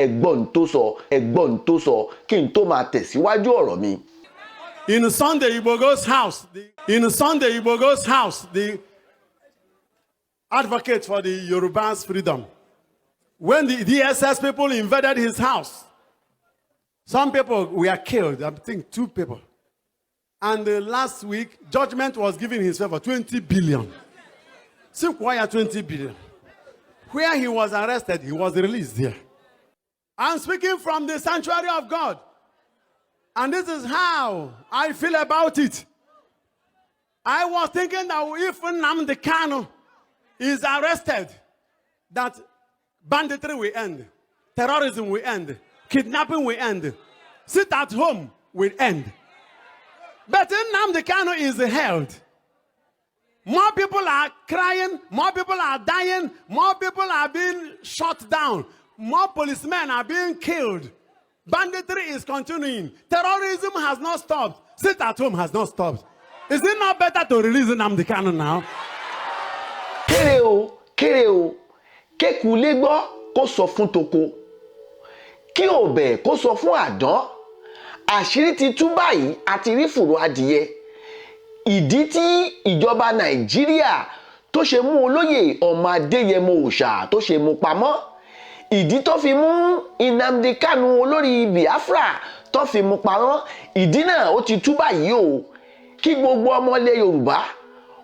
ẹ̀gbọ́n tó sọ kí n tó máa tẹ̀síwájú ọ̀rọ̀ mi. In Sunday Igboho's house, the advocate for the Yoruba's freedom, when the DSS people invaded his house, some people were killed, I think 2 people. And last week, judgment was given in his favor, 20 billion. See why 20 billion? Where he was arrested, he was released there. I'm speaking from the sanctuary of God. And this is how I feel about it. I was thinking that if Nnamdi Kanu is arrested, that banditry will end, terrorism will end, kidnapping will end, sit at home will end. But Nnamdi Kanu is held. More people are crying, more people are dying, more people are being shot down, more policemen are being killed. Banditry is continuing. Terrorism has not stopped. Sit at home has not stopped. Is it not better to release Nnamdi Kanu now? Kéré o, kéku lé gbọ́ kó sọ fún toko, kí ọ̀bẹ kó sọ fún àdán, àṣírí ti tú báyìí àti rí fùrọ̀ adìyẹ. Ìdí tí ìjọba Nàìjíríà tó ṣe mú olóyè ọmọ Adéyẹmọ Òòṣà tó ṣe mú pamọ́, ìdí tó fi mú Nnamdi Kanu olórí Biafra tó fi mú pamọ́, ìdí náà ó ti tú báyìí o. Kí gbogbo ọmọ ilẹ̀ Yorùbá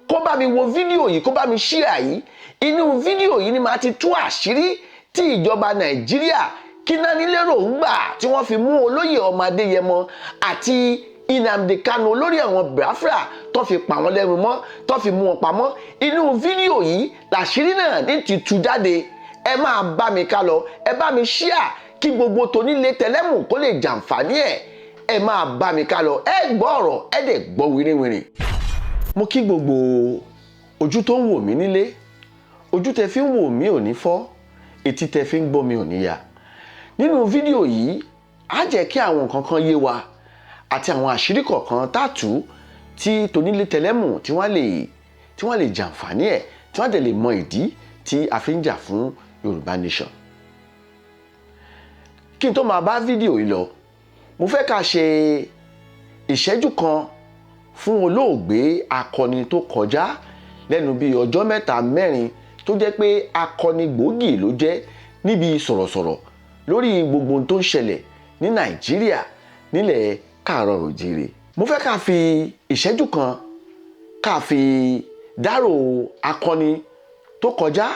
kó bá mi wo fídíò yìí, kó bá mi share yìí. Inú fídíò yìí ni màá ti tú àṣírí tí ìjọba Nàìjíríà kí náà nílérò ń gbà tí wọ́n fi mú olóyè ọmọ Adéyẹmọ àti Nnamdi Kanu olórí àwọn Biafra tó fi pa wọ́n lẹ́nu mọ́, tó fi mú wọn pamọ́. Inú fídíò yìí làṣírí náà ní ti tú jáde. Ẹ máa bá mi ká lọ, ẹ bá mi share kí gbogbo tonílé tẹlẹ́mù kó lè jàǹfààní ẹ̀. Ẹ máa bá mi ká lọ, ẹ gbọ́ ọ̀rọ̀, ẹ dẹ̀ gbọ́ wìrìwìrì. Mo kí gbogbo ojú tó ń wò mí nílé, ojú tẹ fi ń wò mí ò ní fọ́, etí tẹ fi ń gbọ́ mi ò ní yà. Nínú fídíò yìí, á jẹ́ kí àwọn nǹkan kan yé wa àti àwọn àṣírí kọ̀ọ̀kan tààtú tí tonílé tẹlẹ́mù tí wọ́n lè jàǹfààní ẹ̀, tí wọ́n dẹ̀ lè mọ ìdí tí a fi ń jà fún Yorùbá Nation. Kí n tó máa bá fídíò yìí lọ, mo fẹ́ ká ṣe ìṣẹ́jú kan fún olóògbé akọni tó kọjá lẹ́nu bí ọjọ́ 3-4 tó jẹ́ pé akọni gbòógì ló jẹ́ níbi sọ̀rọ̀sọ̀rọ̀ lórí gbogbo tó ń ṣẹlẹ̀ ní Nàìjíríà nílẹ̀ káàárọ̀ oòjíire. Mo fẹ́ ká fi ìṣẹ́jú kan ká fi dárò akọni tó kọjá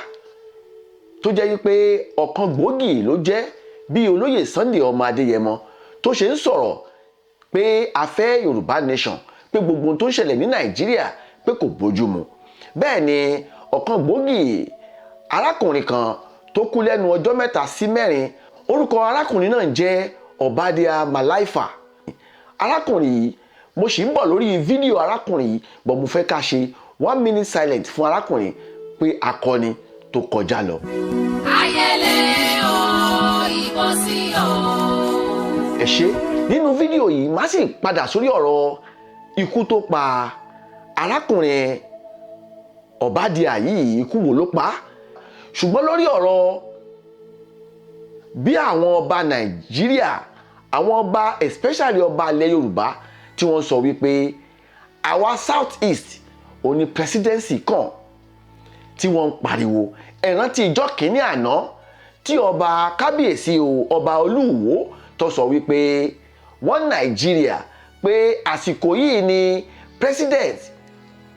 tó jẹ́ pé ọ̀kan gbòógì ló jẹ́ bí olóyè Sunday ọmọ Adéyẹmọ tó ṣe ń sọ̀rọ̀ pé a fẹ́ Yorùbá Nation, pé gbogbo tó ń ṣẹlẹ̀ ní Nàìjíríà pé kò bójúmu. Bẹ́ẹ̀ ni ọ̀kan gbòógì arákùnrin kan tó kú lẹ́nu ọjọ́ 3-4, orúkọ arákùnrin náà jẹ́ Obadiah Malaifa. Arákùnrin yìí, mo sì ń bọ̀ lórí fídíò arákùnrin yìí, bọ̀ mo fẹ́ ká ṣe 1 minute silent fún arákùnrin pé akọni tó kọjá lọ. Ayẹlẹ o, ìbọn sí o. Ẹ ṣé, nínú fídíò yìí má sì padà sórí ọ̀rọ̀ ikú tó pa arákùnrin Obadiah yìí, ikú wo ló pa, ṣùgbọ́n lórí ọ̀rọ̀ bí àwọn ọba Nàìjíríà, àwọn ọba especially ọba ilẹ̀ Yorùbá tí wọ́n sọ wípé àwa South East òní presidency kan tí wọ́n ń pariwo. Ẹ rántí ìjọ́ kìíní àná tí ọba kábíyèsí ọba Olúwo tó sọ wípé wọ́n Nàìjíríà pé àsìkò yìí ni president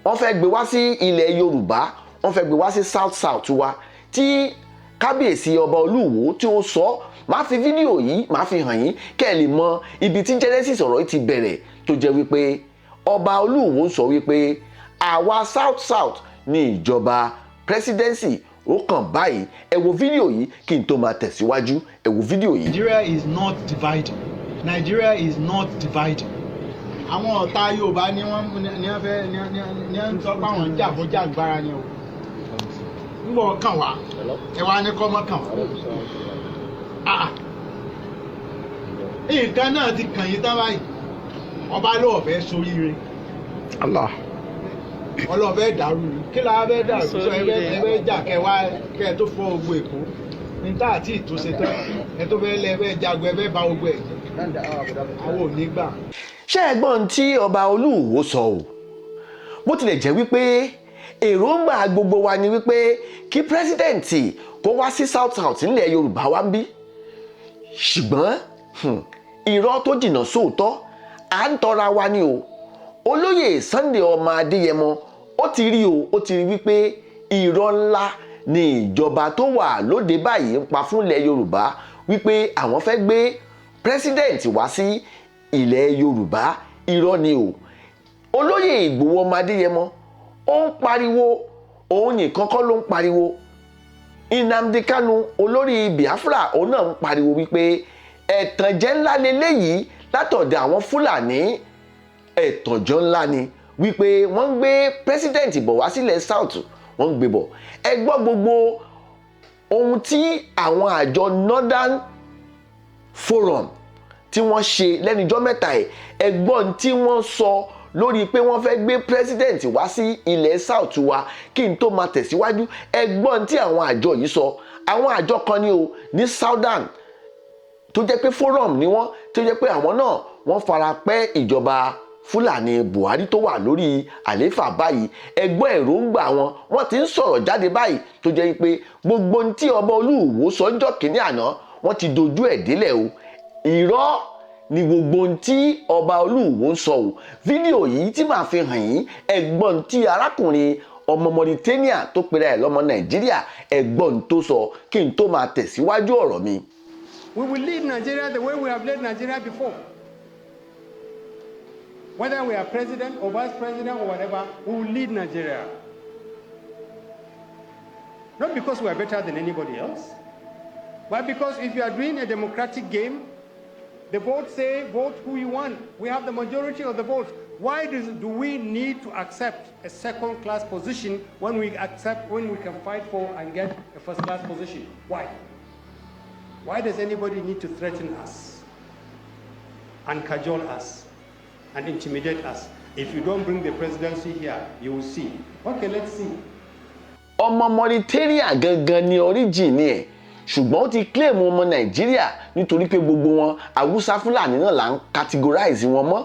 wọ́n fẹ́ gbé wá sí ilẹ̀ Yorùbá, wọ́n fẹ́ gbé wá sí South wa, tí kábíyèsí ọba Olúwo tí ó sọ. Máa fi fídíò yìí máa fi hàn yín kẹ́ ẹ lè mọ ibi tí genesis ọ̀rọ̀ yìí ti bẹ̀rẹ̀, tó jẹ́ wípé ọba Olúwo sọ wípé àwa South ní ìjọba presidency ó kàn báyìí. Ẹ wo fídíò yìí kí n tó máa tẹ̀síwájú. Ẹ wo fídíò yìí. Nigeria is not divided. Nigeria is not divided. Àwọn ọ̀tá Yorùbá ni wọ́n fẹ́ ní ń sọ pé àwọn jà fún jàgbára ni o. Ń bọ̀ kàn wá. Ẹ wá ní kọ́ mọ́ kàn wá. Nǹkan náà ti kàn yín tán báyìí. Ọba ló fẹ́ soríire. Allah. Ọlọ́fẹ́ dàrú ni. Kí la fẹ́ dàrú? Sọ ẹ fẹ́ jà kẹ tó fọ́ ogbó Èkó. ní tá àti ìtúnṣe tán ẹ tó fẹ́ lẹ fẹ́ jagun ẹ fẹ́ bá gbogbo ẹ̀ àwọn ò ní gbà. ṣé ẹ̀gbọ́n tí ọba Olúwo sọ o bó tilẹ̀ jẹ́ wípé èròǹgbà gbogbo wa ni wípé kí pírẹsidẹ̀ǹtì kó wá sí South nílẹ̀ Yorùbá wa ń bí ṣùgbọ́n irọ́ tó jìnnà sóòótọ́ à ń tọ́ra wa ni o. Olóyè Sunday ọmọ Adéyẹmọ ó ti rí wípé irọ́ ńlá ni ìjọba tó wà lóde báyìí ń pa fúnlẹ̀ Yorùbá wípé àwọn fẹ́ gbé pírẹsidẹ̀ǹtì wá sí ilẹ̀ Yorùbá irọ́ ni o. Olóyè Ìgbòho ọmọ Adéyẹmọ ó ń pariwo òun nìkan kọ́ ló ń pariwo Nnamdi Kanu olórí Biafra òun náà ń pariwo wípé ẹ̀tànjẹ ńlá leléyìí látọ̀dọ̀ àwọn Fúlàní ẹ̀tànjẹ ńlá ni wípé wọ́n ń gbé pírẹsidẹ̀ǹtì bọ̀ wá sílẹ̀ South wọ́n ń gbé bọ̀ ẹ gbọ́ gbogbo ohun tí àwọn àjọ Northern Forum tí wọ́n ṣe lẹ́nujọ́ mẹ́ta ẹ gbọ́ tí wọ́n sọ lórí pé wọ́n fẹ́ gbé pírẹsidẹ̀ǹtì wá sí ilẹ̀ South wa kí n tó máa tẹ̀síwájú ẹ gbọ́ tí àwọn àjọ yìí sọ àwọn àjọ kan ní o ní Southern tó jẹ́ pé forum ni wọ́n tó jẹ́ pé àwọn náà wọ́n fara pẹ́ ìjọba Fúlàní Buhari tó wà lórí àlééfà báyìí ẹgbọ́n èròǹgbà wọ́n ti ń sọ̀rọ̀ jáde báyìí tó jẹ́ pé gbogbo ohun tí ọba Olúwo sọ́jọ́ kìíní àná wọ́n ti dojú ẹ̀ délẹ̀ o irọ́ ni gbogbo ohun tí ọba Olúwo ń sọ o fídíò yìí tí màá fi hàn yín ẹgbọ́n tí arákùnrin ọmọ Mauritania tó pera ẹ̀ lọ́mọ Nàìjíríà ẹgbọ́n tó sọ kí n tó máa tẹ̀síwájú ọ̀rọ̀ mi. We will lead Nigeria the way we have led Nigeria before. Whether we are president or vice president or whatever, we will lead Nigeria. Not because we are better than anybody else, but because if you are doing a democratic game, the votes say vote who you want. We have the majority of the votes. Why do we need to accept a second-class position when we can fight for and get a first-class position? Why? Why does anybody need to threaten us and cajole us and intimidate us? If you don't bring the presidency here, you will see. Okay, let's see. Ọmọ Mauritania gangan ni origin ẹ̀ ṣùgbọ́n ó ti claim ọmọ Nàìjíríà nítorí pé gbogbo wọn Haúsá Fúlàní náà là ń categorize wọn mọ́.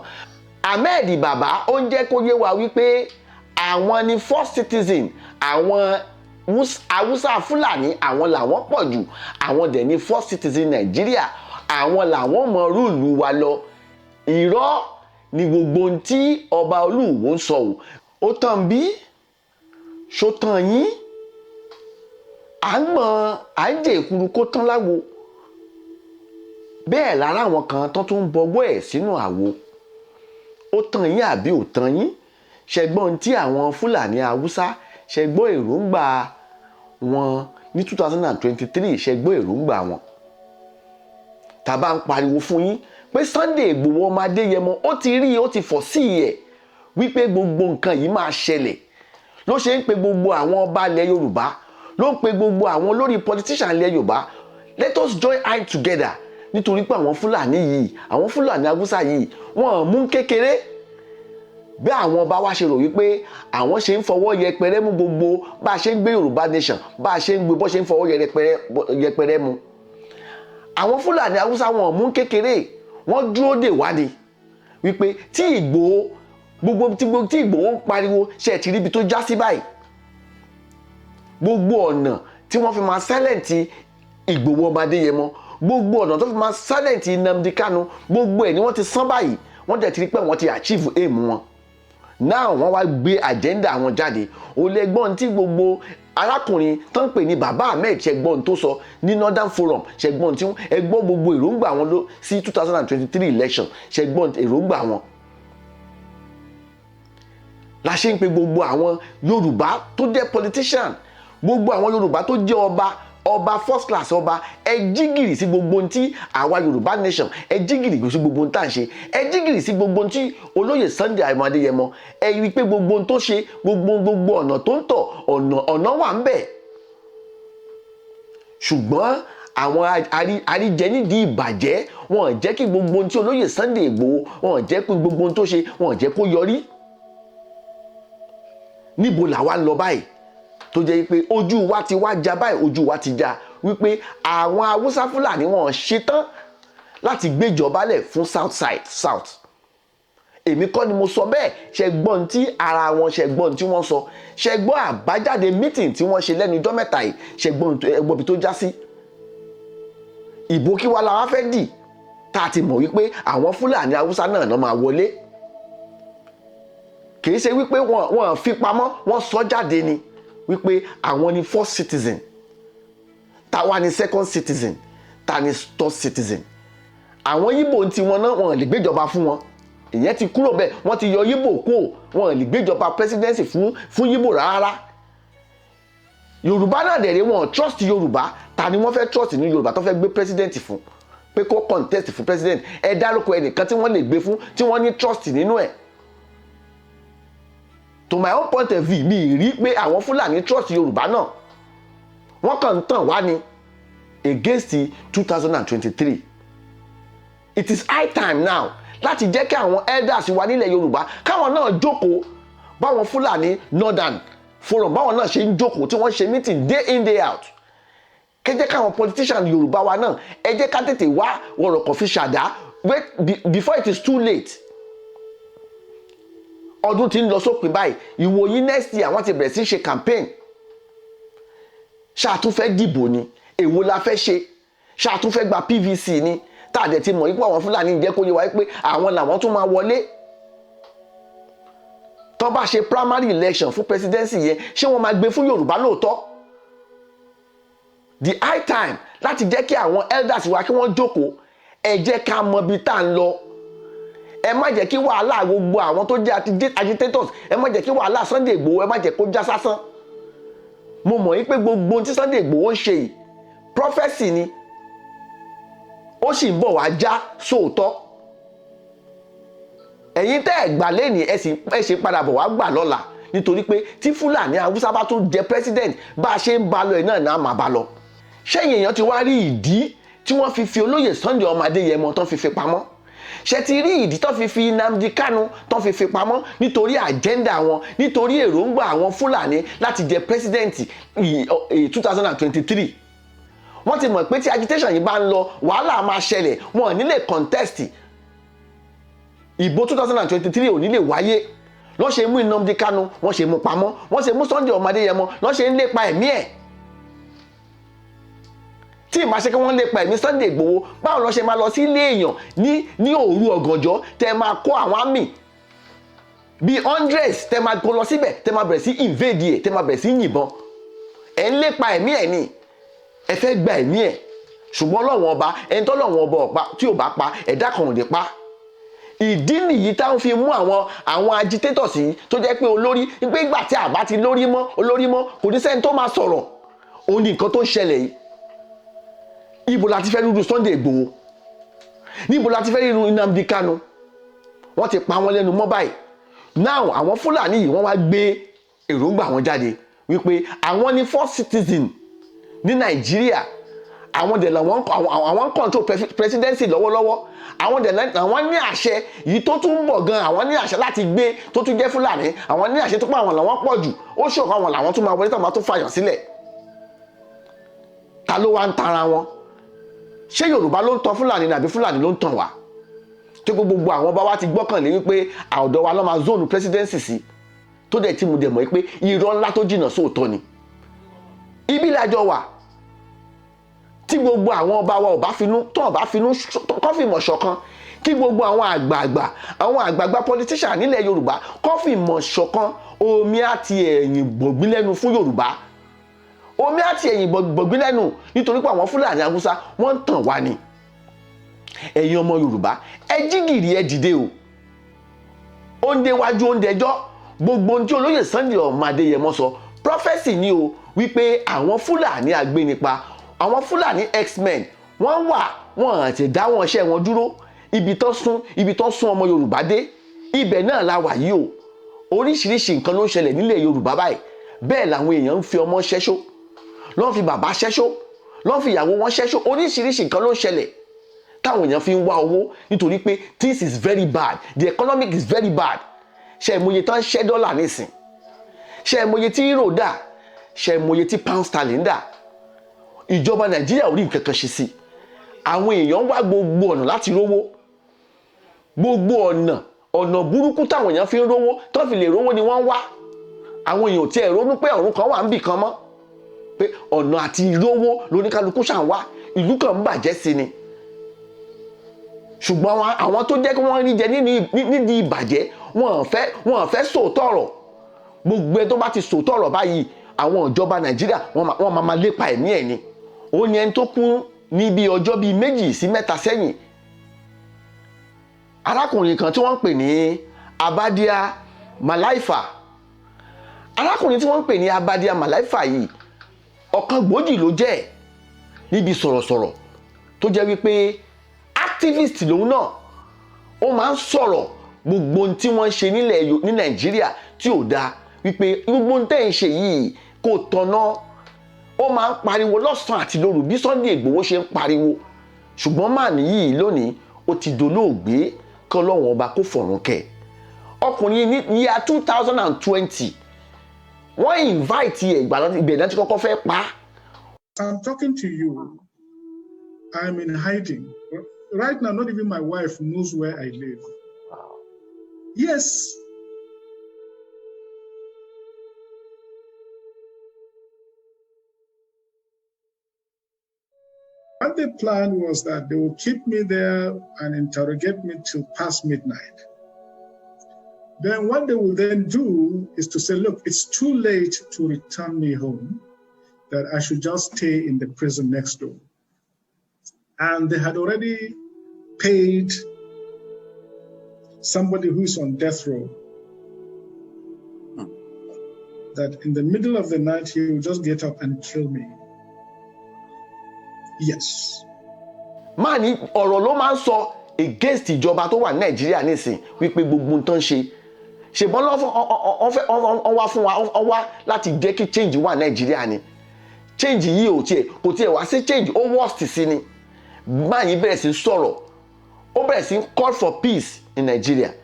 Ahmed Baba ó ń jẹ́ kó yé wa wípé àwọn ni first citizen àwọn Haúsá Fúlàní àwọn làwọn pọ̀ jù àwọn dẹ̀ ni first citizen Nàìjíríà àwọn làwọn mọ rúùlù wa lọ irọ́ ni gbogbo ohun tí ọba Olúwo ń sọ ó tàn bí ṣó tàn yín à ń jẹ èkuru kó tán láwo bẹ́ẹ̀ lára àwọn kan tán tún bọgbọ́ ẹ̀ sínú àwo ó tàn yín àbí ò tàn yín ṣẹgbọ́n tí àwọn Fúlàní Haúsá ṣẹgbọ́n èròǹgbà wọn ní 2023 ṣẹgbọ́n èròǹgbà wọn tàbá ń pariwo fún yín pé Sunday Ìgbòho ọmọ Adéyẹmọ ó ti rí ó ti fọ̀ sí ẹ̀ wípé gbogbo nǹkan yìí máa ṣẹlẹ̀ ló ṣe ń pe gbogbo àwọn ọba ilẹ̀ Yorùbá ló ń pe gbogbo àwọn olórí politician ilẹ̀ Yorùbá let us join hands together nítorí pé àwọn Fúlàní yìí àwọn Fúlàní Haúsá yìí wọ́n mú kékeré bí àwọn ọba wa ṣe rò wípé àwọn ṣe ń fọwọ́ yẹpẹrẹ mú gbogbo bá a ṣe ń gbé Yorùbá nation bá a ṣe ń gbé bó ṣe ń fọwọ́ yẹpẹrẹ mú àwọn Fúlàní Haúsá wọ́n mú kékeré wọ́n dúró dè wá ni wípé tí Ìgbòho tí Ìgbòho ń pariwo ṣe ti ríbi tó já sí báyìí gbogbo ọ̀nà tí wọ́n fi máa silent Ìgbòho ọmọ Adéyẹmọ gbogbo ọ̀nà tó fi máa silent Nnamdi Kanu gbogbo ẹ̀ ni wọ́n ti sán báyìí wọ́n dẹ̀ ti rí pé wọ́n ti achieve aim wọn now wọ́n wá gbé agenda wọn jáde ó lè gbọ́n tí gbogbo arákùnrin tó ń pè ní bàbá Ahmed ṣẹgbọ́n tó sọ ní Northern Forum ṣẹgbọ́n tí ẹgbọ́n gbogbo èròǹgbà wọn ló sí 2023 election ṣẹgbọ́n èròǹgbà wọn la ṣe ń pe gbogbo àwọn Yorùbá tó jẹ́ politician gbogbo àwọn Yorùbá tó jẹ́ ọba first class ọba ẹ jígìrì sí gbogbo ohun tí àwa Yorùbá nation ẹ jígìrì sí gbogbo ohun tá à ń ṣe ẹ jígìrì sí gbogbo ohun tí olóyè Sunday Adéyẹmọ ẹ rí i pé gbogbo ohun tó ṣe gbogbo ọ̀nà tó ń tọ̀ ọ̀nà wà ń bẹ̀ ṣùgbọ́n àwọn àríjẹ nídìí ìbàjẹ́ wọn ò jẹ́ kí gbogbo ohun tí olóyè Sunday Ìgbòho wọn ò jẹ́ kí gbogbo ohun tó ṣe wọn ò jẹ́ kó yọrí níbo làwa ń lọ báyìí tó jẹ́ pé ojú wa ti wá já báyìí ojú wa ti já wípé àwọn Haúsá Fúlàní wọn ṣetán láti gbéjọba lẹ̀ fún south. Èmi kọ́ ni mo sọ bẹ́ẹ̀, ṣe gbọ́n tí ara wọn ṣe gbọ́n tí wọ́n sọ, ṣe gbọ́ àbájáde meeting tí wọ́n ṣe lẹ́nu ọjọ́ mẹ́ta yìí, ṣe gbọ́n bí tó já sí. Ìbò kí wá la wá fẹ́ dì tá a ti mọ̀ wípé àwọn Fúlàní Haúsá náà máa wọlé. Kì í ṣe wípé wọ́n fi pamọ́, wọ́n sọ jáde ni wípé àwọn ni first citizen, táwa ni second citizen, ta ni third citizen. Àwọn Yíbò tí wọn náà wọn lè gbéjọba fún wọn, ìyẹn ti kúrò bẹ́ẹ̀, wọ́n ti yọ Yíbò kúrò, wọn lè gbéjọba presidency fún Yíbò rárá. Yorùbá náà dẹ̀rẹ̀ wọn trust Yorùbá, ta ni wọ́n fẹ́ trust ní Yorùbá tó fẹ́ gbé president fún pé kó contest fún president. Ẹ dárúkọ ẹnìkan tí wọ́n lè gbé fún tí wọ́n ní trust nínú ẹ̀. To my own point of view, mi rí pé àwọn Fúlàní trust Yorùbá náà, wọ́n kàn ń tàn wá ní against 2023. It is high time now láti jẹ́ kí àwọn elders wa nílẹ̀ Yorùbá káwọn náà jókòó báwọn Fúlàní Northern Forum báwọn náà ṣe ń jókòó tí wọ́n ṣe meeting day in day out. Kẹ́ jẹ́ káwọn politician Yorùbá wa náà ẹ jẹ́ ká tètè wá wọ̀rọ̀ kan fi ṣàdá before it is too late. Ọdún tí ń lọ sópin báyìí, ìwòyí next year àwọn ti bẹ̀rẹ̀ sí ṣe campaign. Ṣàtúnfẹ́ dìbò ni, èwo la fẹ́ ṣe, ṣàtúnfẹ́ gba PVC ni, tàdé ti mọ̀ wípé àwọn Fúlàní jẹ́ kó yé wa wípé àwọn làwọn tún máa wọlé. Tó bá ṣe primary election fún presidency yẹn, ṣé wọ́n máa gbé fún Yorùbá lóòótọ́? The high time láti jẹ́ kí àwọn elders wa kí wọ́n jókòó, ẹ jẹ́ ká mọ ibi tá à ń lọ. Ẹ má jẹ́ kí wàhálà gbogbo àwọn tó jẹ́ agitators, ẹ má jẹ́ kí wàhálà Sunday Igboho, ẹ má jẹ́ kó já sásán. Mo mọ̀ wípé gbogbo ohun tí Sunday Igboho ń ṣe yìí prophecy ni, ó sì ń bọ̀ wá já sóòótọ́. Ẹ̀yin tẹ́ ẹ̀ gbà lẹ́nìí ẹ sì padà bọ̀ wá gbà lọ́la, nítorí pé tí Fúlàní Haúsá bá tún jẹ president bá a ṣe ń ba lọ ẹ̀ náà máa bá lọ. Ṣẹ́yìn èèyàn ti wá rí ìdí tí wọ́n fi olóyè Sunday ọmọ Adéyẹmọ tán fi pamọ́? Ṣé ti rí ìdí tán fi Nnamdi Kanu tán fi pamọ́? Nítorí agenda wọn, nítorí èròǹgbà àwọn Fúlàní láti jẹ president 2023. Wọ́n ti mọ̀ pé tí agitation yìí bá ń lọ wàhálà máa ṣẹlẹ̀, wọn ò ní lè contest. Ìbò 2023 ò ní lè wáyé. Lọ́ ṣe mú Nnamdi Kanu, wọ́n ṣe mú pamọ́, wọ́n ṣe mú Sunday ọmọ Adéyẹmọ, lọ́ ṣe ń lépa ẹ̀mí ẹ̀. Tí ìbá ṣe kí wọ́n lépa ẹ̀mí Sunday Igboho, báwo lọ́ ṣe máa lọ sí ilé èèyàn ní òru ọ̀gànjọ́ tẹ́ máa kó àwọn àmì bíi hundreds tẹ́ máa kó lọ síbẹ̀, tẹ́ máa bẹ̀rẹ̀ sí invade ẹ̀, tẹ́ máa bẹ̀rẹ̀ sí yìnbọn. Ẹ̀ ń lépa ẹ̀mí ẹ̀ ni, ẹ fẹ́ gba ẹ̀mí ẹ̀. Ṣùgbọ́n Ọlọ́run ọba, ẹni tó Ọlọ́run ọba ọ̀pá tí ò bá pa ẹ̀dá kan ò lè pa. Ìdí nìyí táwọn fi mú àwọn agitators yìí tó jẹ́ pé olórí pé ìgbà tí àbá ti olórí mọ́ kò ní sẹ́ni tó máa sọ̀rọ̀. Òun ni nǹkan tó ń ṣẹlẹ̀ yìí. Ibo la ti fẹ́ rírun Sunday Igboho? Níbo la ti fẹ́ rírun Nnamdi Kanu? Wọ́n ti pa wọ́n lẹ́nu mọ́ báyìí. Now àwọn Fúlàní yìí wọ́n wá gbé èròǹgbà wọn jáde wípé àwọn ni first citizen ní Nàìjíríà. Àwọn dẹ̀ làwọn control presidency lọ́wọ́lọ́wọ́. Àwọn dẹ̀ àwọn ní àṣẹ yìí tó tún bọ̀ gan, àwọn ní àṣẹ láti gbé tó tún jẹ́ Fúlàní. Àwọn ní àṣẹ tó pa àwọn làwọn pọ̀ jù. Ó ṣòro àwọn làwọn tún máa wọlé tó máa tún fàyàn sílẹ̀. Ta ló wá ń tara wọn? Ṣé Yorùbá ló ń tan Fúlàní ni àbí Fúlàní ló ń tàn wá? Tó gbogbo àwọn bá wá ti gbọ́kànlé wípé àọ̀dọ̀ wa ló máa zone presidency sí, tó dẹ̀ tí mo dẹ̀ mọ̀ pé irọ́ ńlá tó jìnnà sóòótọ́ ni. Ibi lájọ wà tí gbogbo àwọn ọba wa ò bá finú kọ́ fìmọ̀ ṣọ̀kan, kí gbogbo àwọn àgbààgbà politician nílẹ̀ Yorùbá kọ́ fìmọ̀ ṣọ̀kan, omi àti ẹ̀yìn gbògbín lẹ́nu fún Yorùbá. Omi àti ẹ̀yìn gbògbín lẹ́nu nítorí pé àwọn Fúlàní Haúsá wọ́n ń tàn wá ni. Ẹ̀yin ọmọ Yorùbá ẹ jí gìrì ẹ dìde o. Ó ń déwájú ó ń dẹjọ́. Gbogbo ohun tí olóyè Sunday ọmọ Adéyẹmọ sọ prophecy ni o, wípé àwọn Fúlàní agbénipa, àwọn Fúlàní X-Men wọ́n àti dá wọn iṣẹ́ wọn dúró. Ibi tó sún ọmọ Yorùbá dé, ibẹ̀ náà la wà yìí o. Oríṣiríṣi nǹkan ló ń ṣẹlẹ̀ nílẹ̀ Yorùbá báyìí. Bẹ́ẹ̀ làwọn èèyàn ń fi ọmọ ṣẹ́ṣó, lọ́n fi bàbá ṣẹ́ṣó, lọ́n fi ìyàwó wọn ṣẹ́ṣó. Oríṣiríṣi nǹkan ló ń ṣẹlẹ̀ táwọn èèyàn fi ń wá owó nítorí pé this is very bad, the economic is very bad. Ṣé ẹ mọye tán ṣẹ́ dọ́là nísìn? Ṣé ẹ mọye tí euro dà? Ṣé ẹ mọye tí pound sterling dà? ìjọba Nàìjíríà ò rí nǹkan kan ṣe sí. Àwọn èèyàn wá gbogbo ọ̀nà láti rówó, gbogbo ọ̀nà burúkú táwọn èèyàn fi ń rówó tó fi lè rówó ni wọ́n wá. Àwọn èèyàn ò tiẹ̀ ronú pé ọ̀run kan wà níbì kan mọ́, pé ọ̀nà àti rówó lóníkálukú ṣàn wá, ìlú kan ń bàjẹ́ sí ni. Ṣùgbọ́n àwọn tó jẹ́ kí wọ́n rí jẹ nídìí ìbàjẹ́ wọn ò fẹ́ sòótọ́ ọ̀rọ̀. Gbogbo ẹ tó bá ti sòótọ́ ọ̀rọ̀ báyìí àwọn ìjọba Nàìjíríà wọ́n máa lépa ẹ̀mí ẹ̀ ni. Ó ní ẹni tó kú ní bí ọjọ́ bíi 2 sí 3 sẹ́yìn, arákùnrin kan tí wọ́n ń pè ní Abadia Malaifa. Arákùnrin tí wọ́n ń pè ní Abadia Malaifa yìí ọ̀kan gbòógì ló jẹ́ níbi sọ̀rọ̀sọ̀rọ̀ tó jẹ́ wípé activist lòun náà. Ó máa ń sọ̀rọ̀ gbogbo ohun tí wọ́n ń ṣe ní Nàìjíríà tí ò dáa, wípé gbogbo ohun tẹ́ ń ṣe yìí kò tọ̀nà. Ó máa ń pariwo lọ́sàn-án àti lóru bí Sunday Igboho ṣe ń pariwo. Ṣùgbọ́n màní yìí lónìí ó ti dolóògbé, kí Ọlọ́run ọba kó fọ̀run kẹ́. Ọkùnrin ní year 2020 wọ́n invite ibẹ̀ náà ti kọ́kọ́ fẹ́ pa. I'm talking to you. I'm in hiding. Right now, not even my wife knows where I live. Yes. What they planned was that they will keep me there and interrogate me till past midnight. Then what they will then do is to say, look, it's too late to return me home, that I should just stay in the prison next door. And they had already paid somebody who is on death row that in the middle of the night, he will just get up and kill me. Yes. Mani ọ̀rọ̀ ló máa ń sọ against ìjọba tó wà ní Nàìjíríà nísìn wípé gbogbo ń tán ṣe. Ṣèbọn wọ́n wá fún wa, wọ́n wá láti jẹ́ kí change wà ní Nàìjíríà ni. Change yìí kò tiẹ̀ wá sí change, ó worst sí ni. Báyìí bẹ̀rẹ̀ sí sọ̀rọ̀, ó bẹ̀rẹ̀ sí call for peace in Nigeria.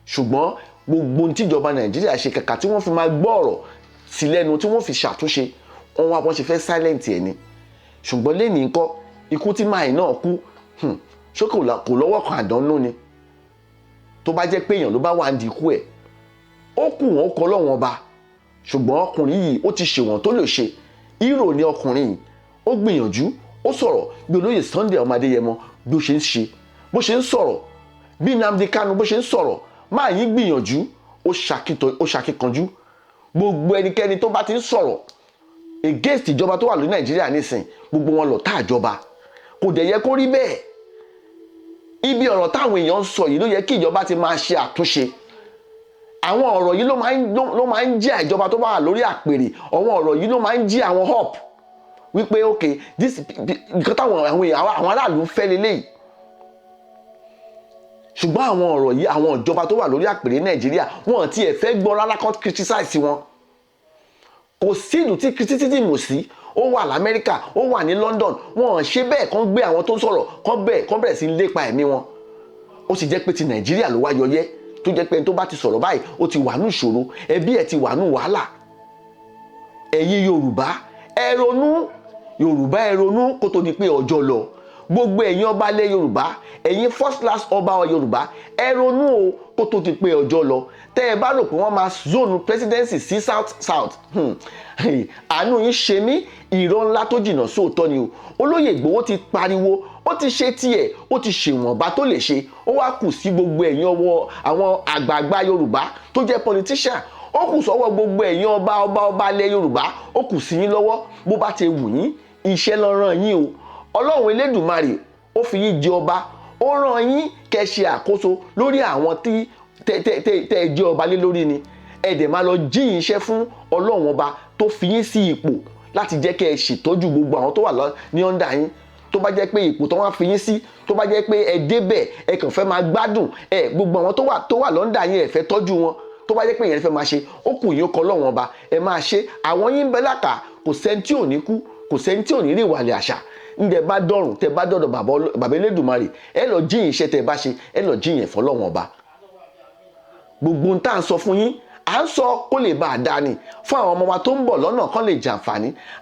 Ṣùgbọ́n gbogbo tí ìjọba Nàìjíríà ṣe kàkà tí wọ́n fi máa gbọ́ ọ̀rọ̀ sí lẹ́nu tí wọ́n fi ṣàtúnṣe, wọ́n ṣe fẹ́ silent ẹ̀ ni. Ṣùgbọ́n lẹ́nìí ńkọ́ ikú tí máì náà kú ṣé kò lọ́wọ́ kan àdánù ni. Tó bá jẹ́ pé èèyàn ló bá wà ń di ikú ẹ̀, ó kù wọ́n kọ́ lọ́wọ́n ọba. Ṣùgbọ́n ọkùnrin yìí ó ti ṣèwọ̀n tó lè ṣe. Hero ni ọkùnrin yìí, ó gbìyànjú, ó sọ̀rọ̀ bí olóyè Sunday ọmọ Adéyẹmọ bí ó ṣe ń ṣe, bó ṣe ń sọ̀rọ̀ bí Nnamdi Kanu bó ṣe ń sọ̀rọ̀. Máa yín gbìyànjú, ó ṣàkíkanjú. Gbogbo ẹnikẹ́ni tó bá ti ń sọ̀rọ̀ against ìjọba tó wà ní Nàìjíríà nísìn, gbogbo wọn lọ tá ìjọba. Kò dẹ̀ yẹ kó rí bẹ́ẹ̀. Ibi ọ̀rọ̀ táwọn èèyàn ń sọ yìí ló yẹ kí ìjọba ti máa ṣe àtúnṣe. Àwọn ọ̀rọ̀ yìí ló máa ń jí ìjọba tó wà lórí àpèrè. Àwọn ọ̀rọ̀ yìí ló máa ń jí àwọn hope wípé okay, nǹkan táwọn àwọn aráàlú fẹ́ leléyìí. Ṣùgbọ́n àwọn ọ̀rọ̀ yìí àwọn ìjọba tó wà lórí àpèrè Nàìjíríà wọn ti ẹ̀ fẹ́ gbọ́ rárá kó criticize wọn. Kò sí ìlú tí criticism ò sí. Ó wà l'Amẹ́ríkà, ó wà ní London. Wọn ò ṣe bẹ́ẹ̀ kán gbé àwọn tó ń sọ̀rọ̀ kán bẹ̀rẹ̀ sí lépa ẹ̀mí wọn. Ó sì jẹ́ pé ti Nàìjíríà ló wá yọyẹ́ tó jẹ́ pé ẹni tó bá ti sọ̀rọ̀ báyìí ó ti wà ní ìṣòro, ẹbí ẹ̀ ti wà ní wàhálà. Ẹ̀yin Yorùbá ẹ ronú, Yorùbá ẹ ronú kó tó di pé ọjọ́ lọ. Gbogbo ẹ̀yin ọba ilẹ̀ Yorùbá, ẹ̀yin first class ọba Yorùbá ẹ ronú o kó tó di pé ọjọ́ lọ. Tẹ́ ẹ bá rò pé wọ́n máa zone presidency sí south àánú yín ṣe mí, ìrọ̀ ńlá tó jìnnà sóòótọ́ ni o. Olóyè Ìgbòho ti pariwo, ó ti ṣe tiẹ̀, ó ti ṣèwọ̀nba tó lè ṣe. Ó wá kù sí gbogbo ẹ̀yin ọwọ́ àwọn àgbààgbà Yorùbá tó jẹ́ politician. Ó kù sọ́wọ́ gbogbo ẹ̀yin ọba ilẹ̀ Yorùbá, ó kù sí yín lọ́wọ́. Bó bá ti wù yín, iṣẹ́ ló rán yín o. Ọlọ́run Elédùmarè ó fi yín jẹ ọba, ó rán yín kẹ́ ṣe àkóso lórí àwọn tí tẹ́ jẹ́ ọba lé lórí ni. Ẹ dẹ̀ máa lọ jíyìn iṣẹ́ fún Ọlọ́run ọba tó fi yín sí ipò láti jẹ́ kẹ́ ẹ ṣètọ́jú gbogbo àwọn tó wà ní under yín. Tó bá jẹ́ pé ipò tó wá fi yín sí, tó bá jẹ́ pé ẹ débẹ̀ ẹ kàn fẹ́ máa gbádùn gbogbo àwọn tó wà lọ́ndà yín ẹ fẹ́ tọ́jú wọn. Tó bá jẹ́ pé ìyẹn fẹ́ máa ṣe, ó kù yín ó kọ́ Ọlọ́run ọba ẹ máa ṣe. Àwọn yín bẹ́ lákà, kò sẹ́ni tí ò ní kú, kò sẹ́ni tí ò ní rí ìwàlẹ̀ àṣà. Ǹjẹ́ bá dọ̀rùn tẹ́ bá dọ̀dọ̀ bàbá Elédùmarè, ẹ lọ jíyìn iṣẹ́ tẹ́ bá ṣe, ẹ lọ jíyìn fún Ọlọ́run ọba. Gbogbo ń tá à ń sọ fún yín, à ń sọ kó lè bá a dá ni fún àwọn ọmọ wa tó ń bọ̀ lọ́nà kan lè jẹ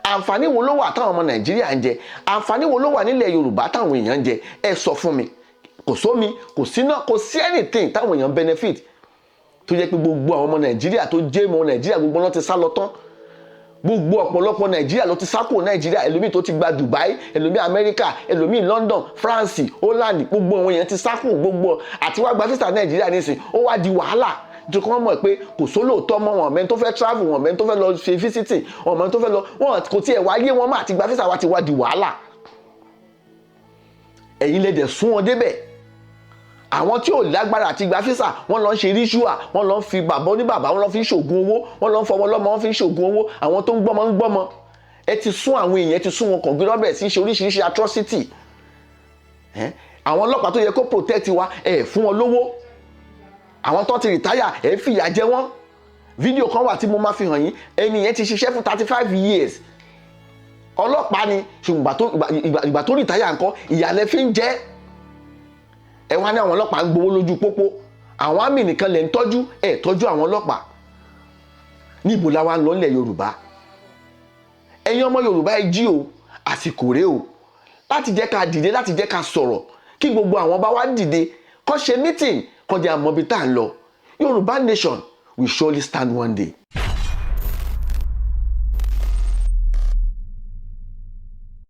àǹfààní wo ló wà táwọn ọmọ Nàìjíríà ń jẹ, àǹfààní wo ló wà nílẹ̀ Yorùbá táwọn èèyàn ń jẹ, ẹ sọ fún mi. Kò sómi, kò síná, kò sí anything táwọn èèyàn benefit tó jẹ́ pé gbogbo àwọn ọmọ Nàìjíríà tó jẹ́ ọmọ Nàìjíríà gbogbo wọn ti sá lọ tán. Gbogbo ọ̀pọ̀lọpọ̀ Nàìjíríà ló ti sá kúrò Nàìjíríà, ẹlòmíì tó ti gba Dubai, ẹlòmíì Amẹ́ríkà, ẹlòmíì London, France, Holland, gbogbo àwọn èèyàn ti sá kúrò gbogbo àti wá gba visa Nàìjíríà nísìn ó wá di wàhálà nítorí wọ́n mọ̀ pé kò sólóòótọ́ mọ́ wọn mẹ́ni tó fẹ́ travel wọn mẹ́ni tó fẹ́ lọ ṣe visiting wọn mẹ́ni tó fẹ́ lọ wọn kò tiẹ̀ wáyé wọn má àti gba visa wa ti wá di wàhálà. Ẹ̀yin lè dẹ̀ sún wọn débẹ̀. Àwọn tí ò lágbára àti gba físà wọ́n lọ ń ṣe ritual, wọ́n lọ ń fi bàbá oníbàbá wọ́n lọ fi ń ṣògùn owó, wọ́n lọ ń fọmọ lọ́mọ wọ́n fi ń ṣògùn owó, àwọn tó ń gbọ́mọ ń gbọ́mọ. Ẹ ti sún àwọn èèyàn, ẹ ti sún wọn kàn gbé lọ́bẹ̀ sí ṣe oríṣiríṣi atrocity. Àwọn ọlọ́pàá tó yẹ kó protect wa ẹ fún wọn lówó, àwọn tó ti rìtáyà ẹ fìyà jẹ wọ́n. Fídíò kan wà tí mo máa fi hàn yín, ẹni yẹn ti ṣiṣẹ́ fún 35 years ọlọ́pàá ni, ṣùgbọ́n ìgbà tó rìtáyà ńkọ́ ìyàlẹ́ fi ń jẹ́. Ẹ wá ní àwọn ọlọ́pàá ń gbowó lójú pópó, àwọn àmì nìkan lè ń tọ́jú ẹ̀ tọ́jú àwọn ọlọ́pàá. Níbo la wá ń lọ nílẹ̀ Yorùbá? Ẹ̀yin ọmọ Yorùbá ẹ jí o, àsìkò rèé o láti jẹ́ ká dìde, láti jẹ́ ká sọ̀rọ̀ kí gbogbo àwọn bá wá dìde kó ṣe meeting kó jẹ́ àmọ́ bí tá à ń lọ. Yorùbá nation will surely stand one day.